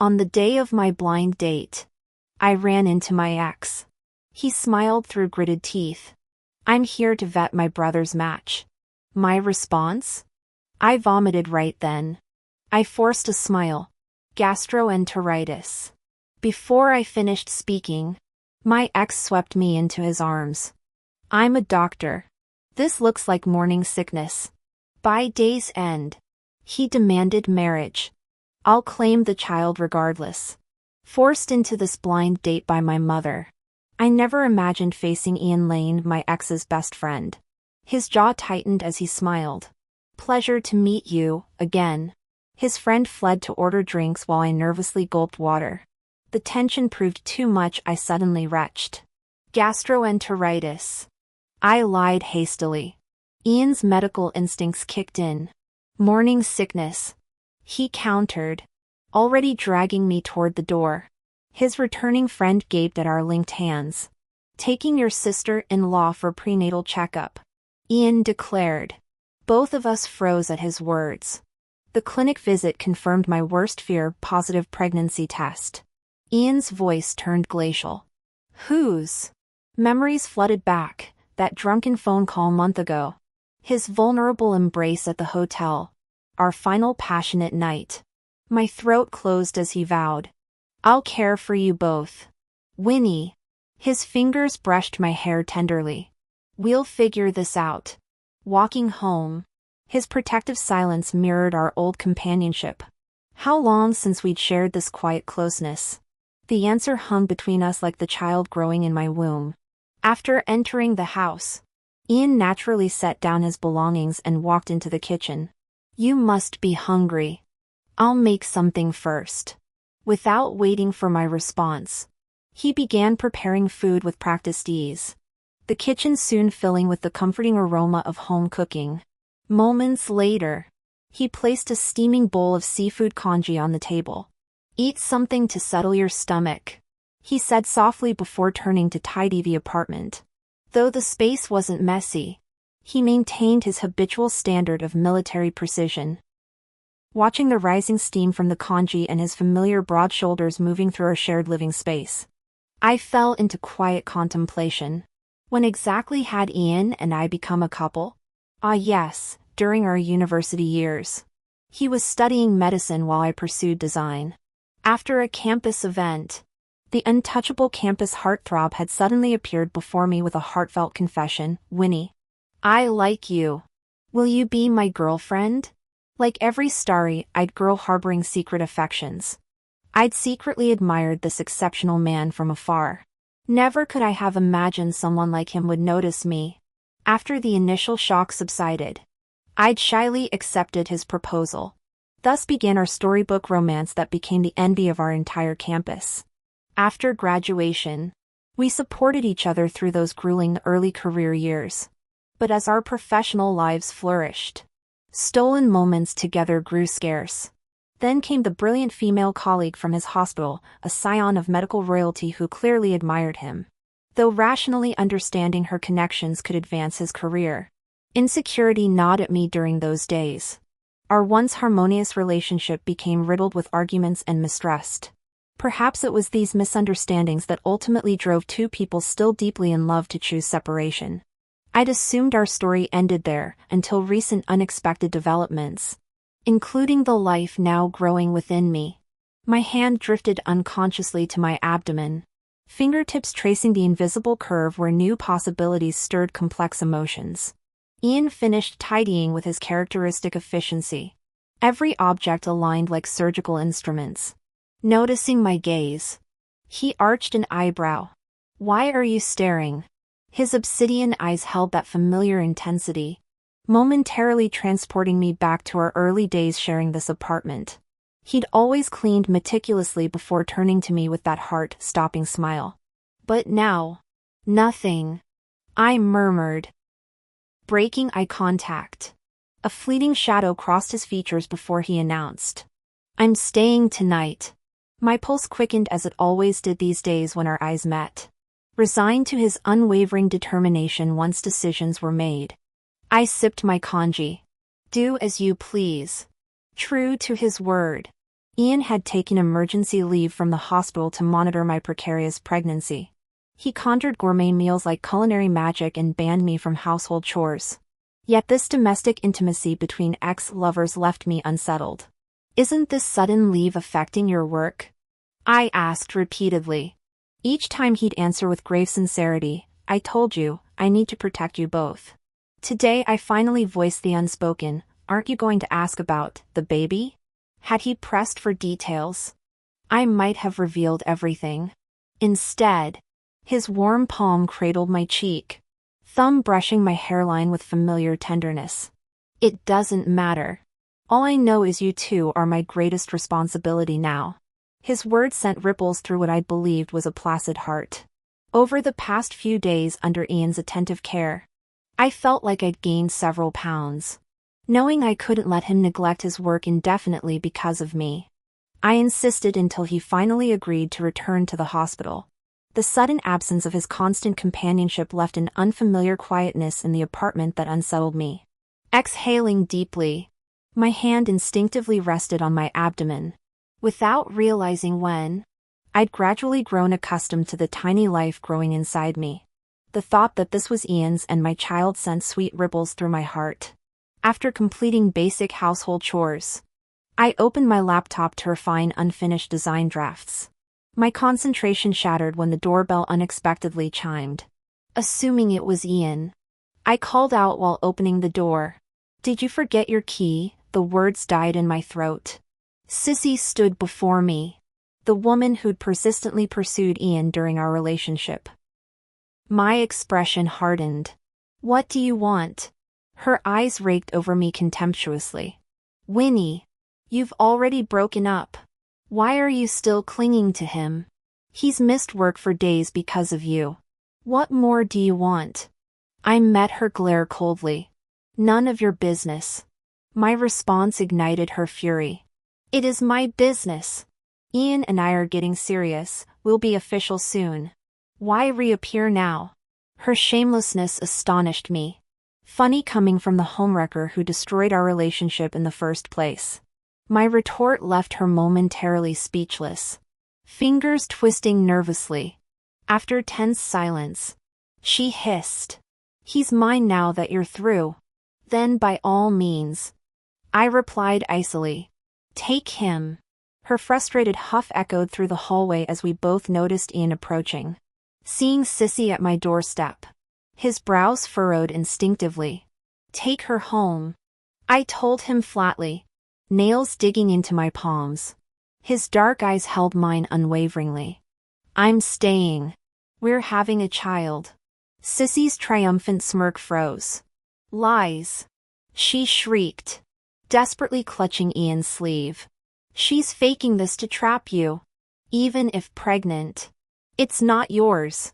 On the day of my blind date, I ran into my ex. He smiled through gritted teeth. I'm here to vet my brother's match. My response? I vomited right then. I forced a smile. Gastroenteritis. Before I finished speaking, my ex swept me into his arms. I'm a doctor. This looks like morning sickness. By day's end, he demanded marriage. I'll claim the child regardless. Forced into this blind date by my mother. I never imagined facing Ian Lane, my ex's best friend. His jaw tightened as he smiled. Pleasure to meet you, again. His friend fled to order drinks while I nervously gulped water. The tension proved too much. I suddenly retched. Gastroenteritis. I lied hastily. Ian's medical instincts kicked in. Morning sickness. He countered, already dragging me toward the door. His returning friend gaped at our linked hands. Taking your sister-in-law for prenatal checkup, Ian declared. Both of us froze at his words. The clinic visit confirmed my worst fear: positive pregnancy test. Ian's voice turned glacial. Whose? Memories flooded back, that drunken phone call a month ago. His vulnerable embrace at the hotel. Our final passionate night. My throat closed as he vowed. I'll care for you both. Winnie. His fingers brushed my hair tenderly. We'll figure this out. Walking home, his protective silence mirrored our old companionship. How long since we'd shared this quiet closeness? The answer hung between us like the child growing in my womb. After entering the house, Ian naturally set down his belongings and walked into the kitchen. You must be hungry. I'll make something first. Without waiting for my response, he began preparing food with practiced ease. The kitchen soon filling with the comforting aroma of home cooking. Moments later, he placed a steaming bowl of seafood congee on the table. Eat something to settle your stomach, he said softly before turning to tidy the apartment. Though the space wasn't messy, he maintained his habitual standard of military precision. Watching the rising steam from the congee and his familiar broad shoulders moving through our shared living space, I fell into quiet contemplation. When exactly had Ian and I become a couple? Ah yes, during our university years. He was studying medicine while I pursued design. After a campus event, the untouchable campus heartthrob had suddenly appeared before me with a heartfelt confession. Winnie, I like you. Will you be my girlfriend? Like every starry-eyed girl harboring secret affections, I'd secretly admired this exceptional man from afar. Never could I have imagined someone like him would notice me. After the initial shock subsided, I'd shyly accepted his proposal. Thus began our storybook romance that became the envy of our entire campus. After graduation, we supported each other through those grueling early career years. But as our professional lives flourished, stolen moments together grew scarce. Then came the brilliant female colleague from his hospital, a scion of medical royalty who clearly admired him. Though rationally understanding her connections could advance his career, insecurity gnawed at me during those days. Our once harmonious relationship became riddled with arguments and mistrust. Perhaps it was these misunderstandings that ultimately drove two people still deeply in love to choose separation. I'd assumed our story ended there until recent unexpected developments, including the life now growing within me. My hand drifted unconsciously to my abdomen, fingertips tracing the invisible curve where new possibilities stirred complex emotions. Ian finished tidying with his characteristic efficiency. Every object aligned like surgical instruments. Noticing my gaze, he arched an eyebrow. Why are you staring? His obsidian eyes held that familiar intensity, momentarily transporting me back to our early days sharing this apartment. He'd always cleaned meticulously before turning to me with that heart-stopping smile. But now, nothing. I murmured, breaking eye contact. A fleeting shadow crossed his features before he announced, I'm staying tonight. My pulse quickened as it always did these days when our eyes met. Resigned to his unwavering determination once decisions were made, I sipped my congee. Do as you please. True to his word, Ian had taken emergency leave from the hospital to monitor my precarious pregnancy. He conjured gourmet meals like culinary magic and banned me from household chores. Yet this domestic intimacy between ex-lovers left me unsettled. "Isn't this sudden leave affecting your work?" I asked repeatedly. Each time he'd answer with grave sincerity, "I told you, I need to protect you both." Today I finally voiced the unspoken, "Aren't you going to ask about the baby?" Had he pressed for details, I might have revealed everything. Instead, his warm palm cradled my cheek, thumb brushing my hairline with familiar tenderness. "It doesn't matter. All I know is you two are my greatest responsibility now." His words sent ripples through what I believed was a placid heart. Over the past few days under Ian's attentive care, I felt like I'd gained several pounds. Knowing I couldn't let him neglect his work indefinitely because of me, I insisted until he finally agreed to return to the hospital. The sudden absence of his constant companionship left an unfamiliar quietness in the apartment that unsettled me. Exhaling deeply, my hand instinctively rested on my abdomen. Without realizing when, I'd gradually grown accustomed to the tiny life growing inside me. The thought that this was Ian's and my child sent sweet ripples through my heart. After completing basic household chores, I opened my laptop to refine unfinished design drafts. My concentration shattered when the doorbell unexpectedly chimed. Assuming it was Ian, I called out while opening the door. "Did you forget your key?" The words died in my throat. Sissy stood before me, the woman who'd persistently pursued Ian during our relationship. My expression hardened. "What do you want?" Her eyes raked over me contemptuously. "Winnie, you've already broken up. Why are you still clinging to him? He's missed work for days because of you. What more do you want?" I met her glare coldly. "None of your business." My response ignited her fury. "It is my business. Ian and I are getting serious, we'll be official soon. Why reappear now?" Her shamelessness astonished me. Funny coming from the homewrecker who destroyed our relationship in the first place. My retort left her momentarily speechless, fingers twisting nervously. After tense silence, she hissed, "He's mine now that you're through." "Then by all means," I replied icily. "Take him." Her frustrated huff echoed through the hallway as we both noticed Ian approaching. Seeing Sissy at my doorstep, his brows furrowed instinctively. "Take her home," I told him flatly, nails digging into my palms. His dark eyes held mine unwaveringly. "I'm staying. We're having a child." Sissy's triumphant smirk froze. "Lies," she shrieked, desperately clutching Ian's sleeve. "She's faking this to trap you. Even if pregnant, it's not yours."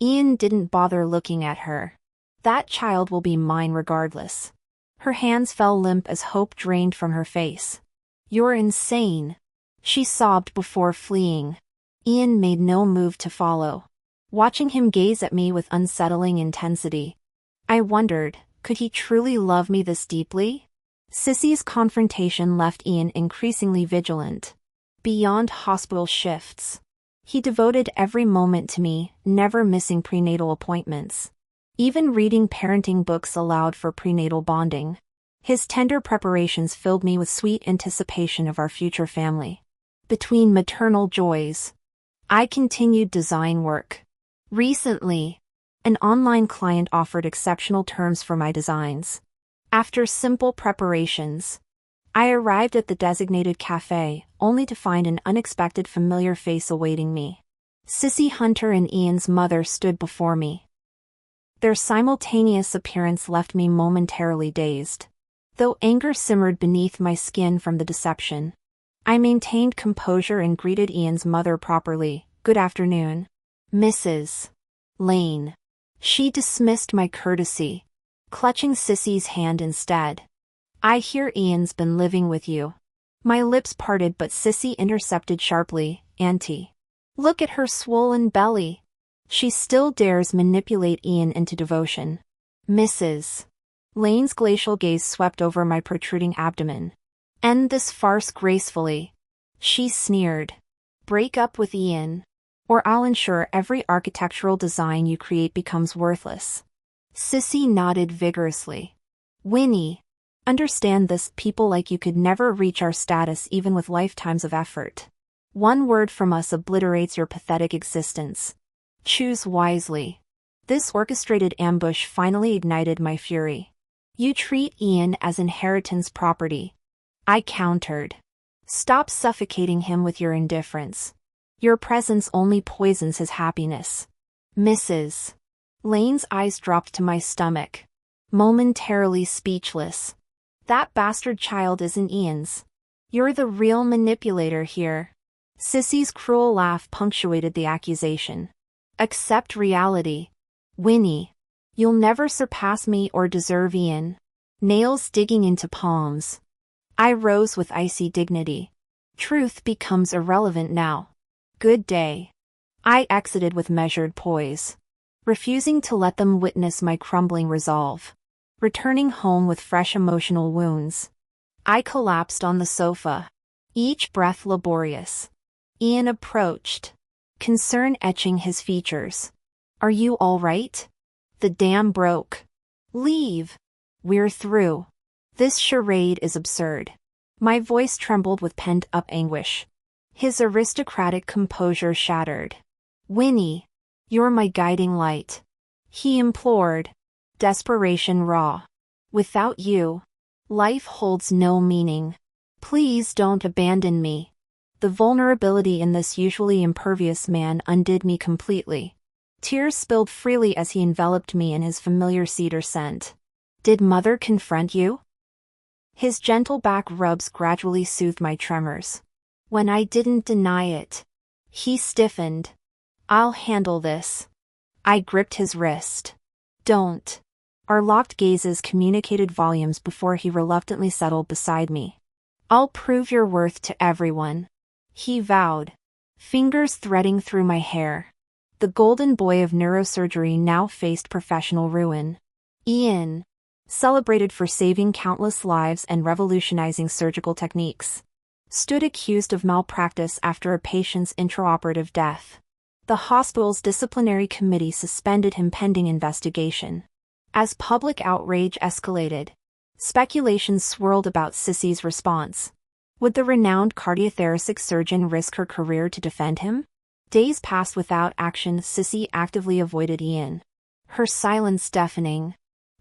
Ian didn't bother looking at her. "That child will be mine regardless." Her hands fell limp as hope drained from her face. "You're insane," she sobbed before fleeing. Ian made no move to follow. Watching him gaze at me with unsettling intensity, I wondered, could he truly love me this deeply? Sissy's confrontation left Ian increasingly vigilant. Beyond hospital shifts, he devoted every moment to me, never missing prenatal appointments. Even reading parenting books allowed for prenatal bonding. His tender preparations filled me with sweet anticipation of our future family. Between maternal joys, I continued design work. Recently, an online client offered exceptional terms for my designs. After simple preparations, I arrived at the designated cafe, only to find an unexpected familiar face awaiting me. Sissy Hunter and Ian's mother stood before me. Their simultaneous appearance left me momentarily dazed. Though anger simmered beneath my skin from the deception, I maintained composure and greeted Ian's mother properly. "Good afternoon, Mrs. Lane." She dismissed my courtesy, clutching Sissy's hand instead. "I hear Ian's been living with you." My lips parted but Sissy intercepted sharply, "Auntie, look at her swollen belly. She still dares manipulate Ian into devotion." Mrs. Lane's glacial gaze swept over my protruding abdomen. "End this farce gracefully. She sneered. Break up with Ian, or I'll ensure every architectural design you create becomes worthless. Sissy nodded vigorously. Winnie, understand this, people like you could never reach our status even with lifetimes of effort. One word from us obliterates your pathetic existence. Choose wisely. This orchestrated ambush finally ignited my fury. You treat Ian as inheritance property. I countered. Stop suffocating him with your indifference. Your presence only poisons his happiness. Mrs. Lane's eyes dropped to my stomach. Momentarily speechless. That bastard child isn't Ian's. You're the real manipulator here. Sissy's cruel laugh punctuated the accusation. Accept reality. Winnie. You'll never surpass me or deserve Ian. Nails digging into palms. I rose with icy dignity. Truth becomes irrelevant now. Good day. I exited with measured poise, refusing to let them witness my crumbling resolve. Returning home with fresh emotional wounds, I collapsed on the sofa, each breath laborious. Ian approached, concern etching his features. Are you all right? The dam broke. Leave. We're through. This charade is absurd. My voice trembled with pent-up anguish. His aristocratic composure shattered. Winnie, you're my guiding light. He implored. Desperation raw. Without you, life holds no meaning. Please don't abandon me. The vulnerability in this usually impervious man undid me completely. Tears spilled freely as he enveloped me in his familiar cedar scent. Did Mother confront you? His gentle back rubs gradually soothed my tremors. When I didn't deny it, he stiffened. I'll handle this. I gripped his wrist. Don't. Our locked gazes communicated volumes before he reluctantly settled beside me. I'll prove your worth to everyone, he vowed, fingers threading through my hair. The golden boy of neurosurgery now faced professional ruin. Ian, celebrated for saving countless lives and revolutionizing surgical techniques, stood accused of malpractice after a patient's intraoperative death. The hospital's disciplinary committee suspended him pending investigation. As public outrage escalated, speculations swirled about Sissy's response. Would the renowned cardiothoracic surgeon risk her career to defend him? Days passed without action. Sissy actively avoided Ian, her silence deafening.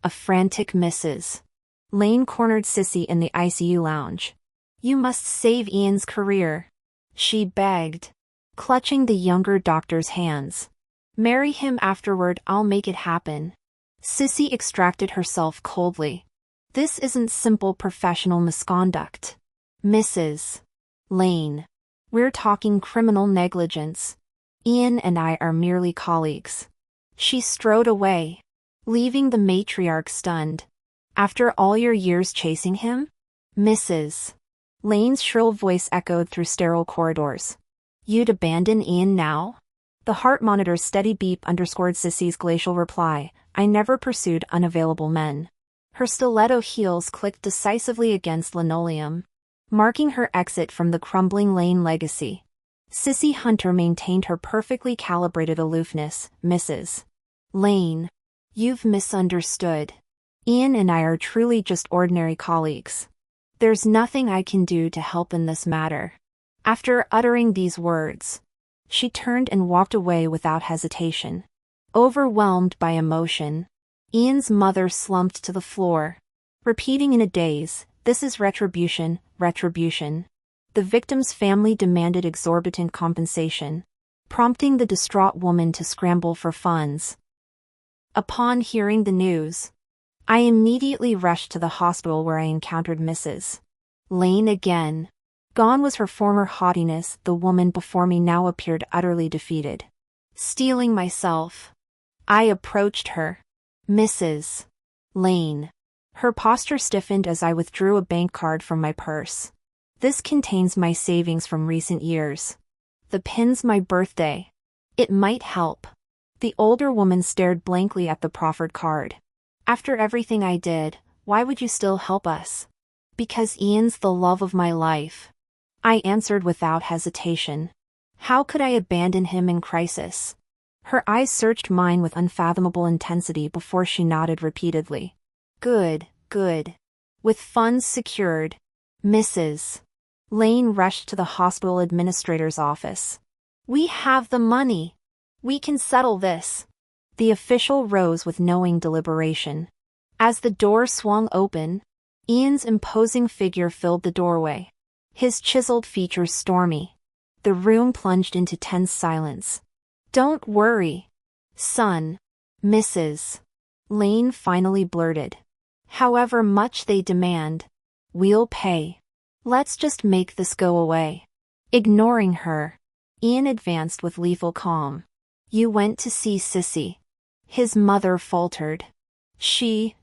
A frantic Mrs. Lane cornered Sissy in the ICU lounge. You must save Ian's career, she begged, clutching the younger doctor's hands. Marry him afterward, I'll make it happen. Sissy extracted herself coldly. This isn't simple professional misconduct. Mrs. Lane. We're talking criminal negligence. Ian and I are merely colleagues. She strode away, leaving the matriarch stunned. After all your years chasing him? Mrs. Lane's shrill voice echoed through sterile corridors. You'd abandon Ian now? The heart monitor's steady beep underscored Sissy's glacial reply. I never pursued unavailable men. Her stiletto heels clicked decisively against linoleum, marking her exit from the crumbling Lane legacy. Sissy Hunter maintained her perfectly calibrated aloofness. Mrs. Lane, you've misunderstood. Ian and I are truly just ordinary colleagues. There's nothing I can do to help in this matter. After uttering these words, she turned and walked away without hesitation. Overwhelmed by emotion, Ian's mother slumped to the floor, repeating in a daze, "This is retribution, retribution." The victim's family demanded exorbitant compensation, prompting the distraught woman to scramble for funds. Upon hearing the news, I immediately rushed to the hospital where I encountered Mrs. Lane again. Gone was her former haughtiness. The woman before me now appeared utterly defeated. Steeling myself, I approached her. Mrs. Lane. Her posture stiffened as I withdrew a bank card from my purse. This contains my savings from recent years. The pin's my birthday. It might help. The older woman stared blankly at the proffered card. After everything I did, why would you still help us? Because Ian's the love of my life. I answered without hesitation. How could I abandon him in crisis? Her eyes searched mine with unfathomable intensity before she nodded repeatedly. Good, good. With funds secured. Mrs. Lane rushed to the hospital administrator's office. We have the money. We can settle this. The official rose with knowing deliberation. As the door swung open, Ian's imposing figure filled the doorway. His chiseled features stormy. The room plunged into tense silence. Don't worry, son. Mrs. Lane finally blurted. However much they demand, we'll pay. Let's just make this go away. Ignoring her, Ian advanced with lethal calm. You went to see Sissy. His mother faltered. She.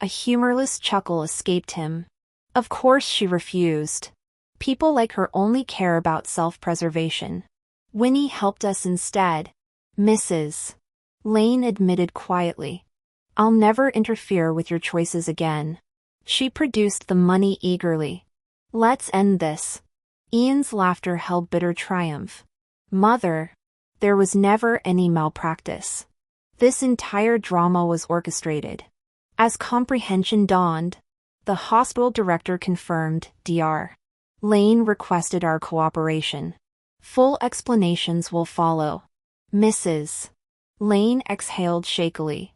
A humorless chuckle escaped him. Of course she refused. People like her only care about self-preservation. Winnie helped us instead. Mrs. Lane admitted quietly. I'll never interfere with your choices again. She produced the money eagerly. Let's end this. Ian's laughter held bitter triumph. Mother, there was never any malpractice. This entire drama was orchestrated. As comprehension dawned, the hospital director confirmed, Dr. Lane requested our cooperation. Full explanations will follow. Mrs. Lane exhaled shakily.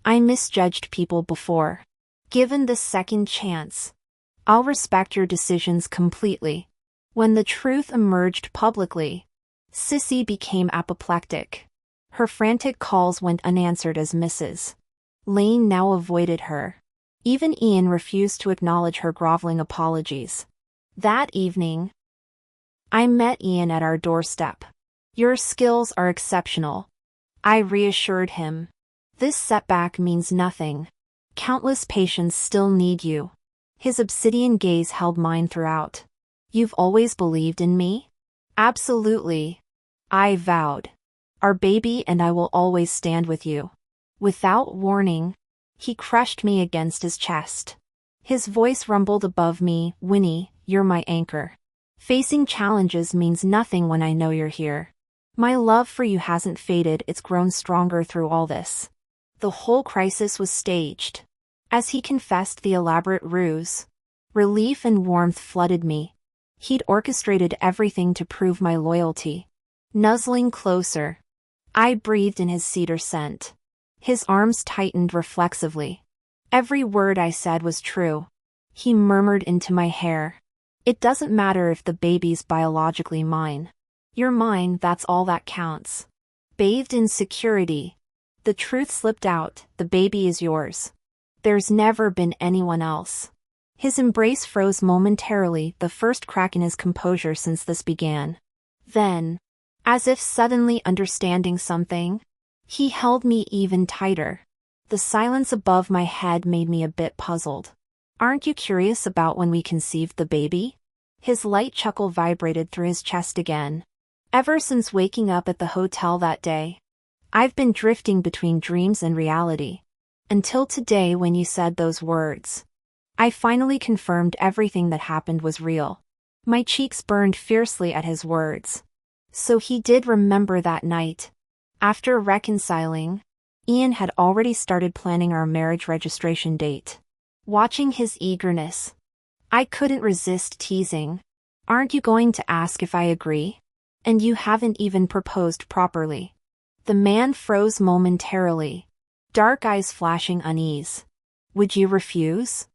I misjudged people before. Given this second chance, I'll respect your decisions completely. When the truth emerged publicly, Sissy became apoplectic. Her frantic calls went unanswered as Mrs. Lane now avoided her. Even Ian refused to acknowledge her groveling apologies. That evening, I met Ian at our doorstep. Your skills are exceptional. I reassured him. This setback means nothing. Countless patients still need you. His obsidian gaze held mine throughout. You've always believed in me? Absolutely. I vowed. Our baby and I will always stand with you. Without warning, he crushed me against his chest. His voice rumbled above me, Winnie, you're my anchor. Facing challenges means nothing when I know you're here. My love for you hasn't faded, it's grown stronger through all this. The whole crisis was staged. As he confessed the elaborate ruse, relief and warmth flooded me. He'd orchestrated everything to prove my loyalty. Nuzzling closer, I breathed in his cedar scent. His arms tightened reflexively. Every word I said was true. He murmured into my hair. It doesn't matter if the baby's biologically mine. You're mine, that's all that counts. Bathed in security, the truth slipped out, the baby is yours. There's never been anyone else. His embrace froze momentarily, the first crack in his composure since this began. Then, as if suddenly understanding something, he held me even tighter. The silence above my head made me a bit puzzled. Aren't you curious about when we conceived the baby? His light chuckle vibrated through his chest again. Ever since waking up at the hotel that day, I've been drifting between dreams and reality. Until today when you said those words. I finally confirmed everything that happened was real. My cheeks burned fiercely at his words. So he did remember that night. After reconciling, Ian had already started planning our marriage registration date. Watching his eagerness, I couldn't resist teasing. Aren't you going to ask if I agree? And you haven't even proposed properly. The man froze momentarily, dark eyes flashing unease. Would you refuse?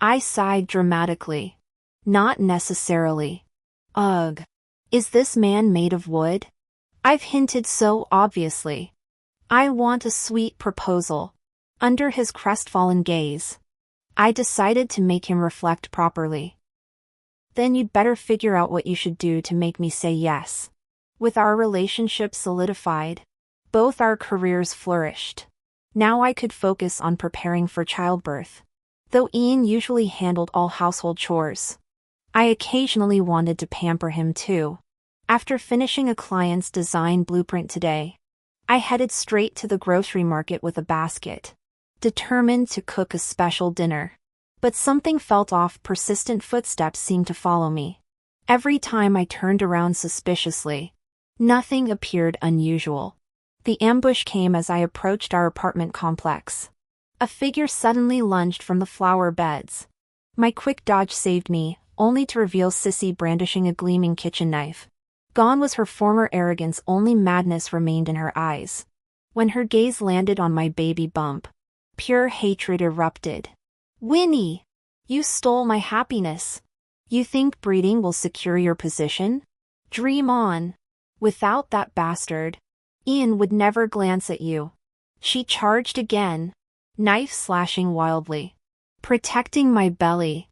I sighed dramatically. Not necessarily. Ugh. Is this man made of wood? I've hinted so obviously. I want a sweet proposal. Under his crestfallen gaze, I decided to make him reflect properly. Then you'd better figure out what you should do to make me say yes. With our relationship solidified, both our careers flourished. Now I could focus on preparing for childbirth. Though Ian usually handled all household chores, I occasionally wanted to pamper him too. After finishing a client's design blueprint today, I headed straight to the grocery market with a basket, determined to cook a special dinner. But something felt off, persistent footsteps seemed to follow me. Every time I turned around suspiciously, nothing appeared unusual. The ambush came as I approached our apartment complex. A figure suddenly lunged from the flower beds. My quick dodge saved me, only to reveal Sissy brandishing a gleaming kitchen knife. Gone was her former arrogance, only madness remained in her eyes. When her gaze landed on my baby bump, pure hatred erupted. "Winnie! You stole my happiness. You think breeding will secure your position? Dream on. Without that bastard, Ian would never glance at you." She charged again, knife slashing wildly, protecting my belly.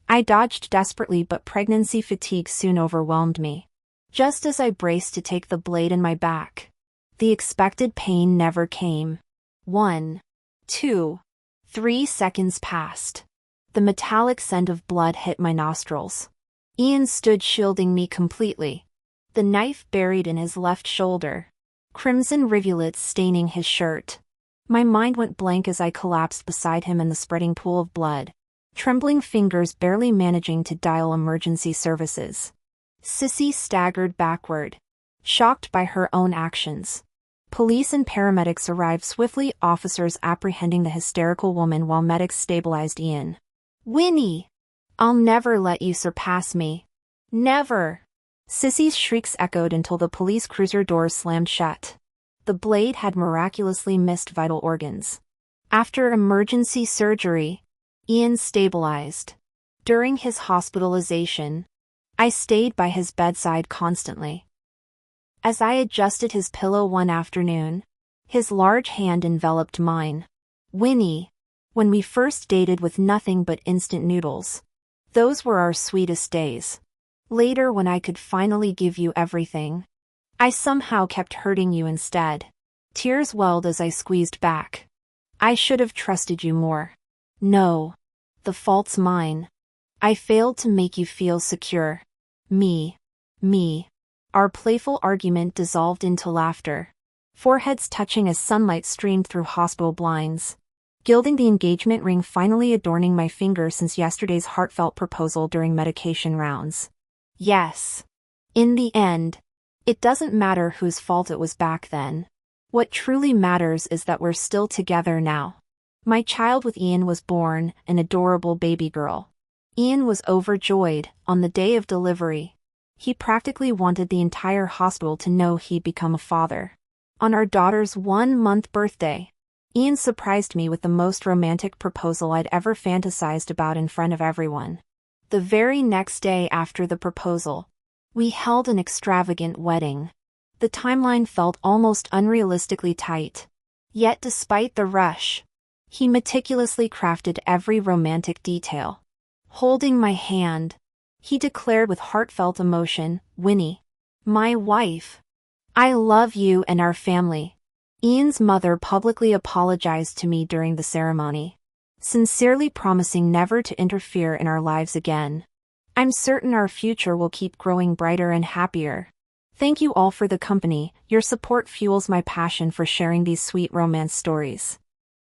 I dodged desperately, but pregnancy fatigue soon overwhelmed me. Just as I braced to take the blade in my back, the expected pain never came. 1, 2, 3 seconds passed. The metallic scent of blood hit my nostrils. Ian stood shielding me completely, the knife buried in his left shoulder, crimson rivulets staining his shirt. My mind went blank as I collapsed beside him in the spreading pool of blood, trembling fingers barely managing to dial emergency services. Sissy staggered backward, shocked by her own actions. Police and paramedics arrived swiftly, officers apprehending the hysterical woman while medics stabilized Ian. "Winnie! I'll never let you surpass me. Never!" Sissy's shrieks echoed until the police cruiser doors slammed shut. The blade had miraculously missed vital organs. After emergency surgery, Ian stabilized. During his hospitalization, I stayed by his bedside constantly. As I adjusted his pillow one afternoon, his large hand enveloped mine. "Winnie, when we first dated with nothing but instant noodles, those were our sweetest days. Later, when I could finally give you everything, I somehow kept hurting you instead." Tears welled as I squeezed back. "I should have trusted you more. No. The fault's mine. I failed to make you feel secure. Me. Our playful argument dissolved into laughter, foreheads touching as sunlight streamed through hospital blinds, gilding the engagement ring finally adorning my finger since yesterday's heartfelt proposal during medication rounds. Yes. In the end, it doesn't matter whose fault it was back then. What truly matters is that we're still together now. My child with Ian was born, an adorable baby girl. Ian was overjoyed on the day of delivery. He practically wanted the entire hospital to know he'd become a father. On our daughter's 1-month birthday, Ian surprised me with the most romantic proposal I'd ever fantasized about in front of everyone. The very next day after the proposal, we held an extravagant wedding. The timeline felt almost unrealistically tight. Yet despite the rush, he meticulously crafted every romantic detail. Holding my hand, he declared with heartfelt emotion, "Winnie, my wife. I love you and our family." Ian's mother publicly apologized to me during the ceremony, sincerely promising never to interfere in our lives again. I'm certain our future will keep growing brighter and happier. Thank you all for the company. Your support fuels my passion for sharing these sweet romance stories.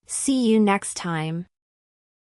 See you next time.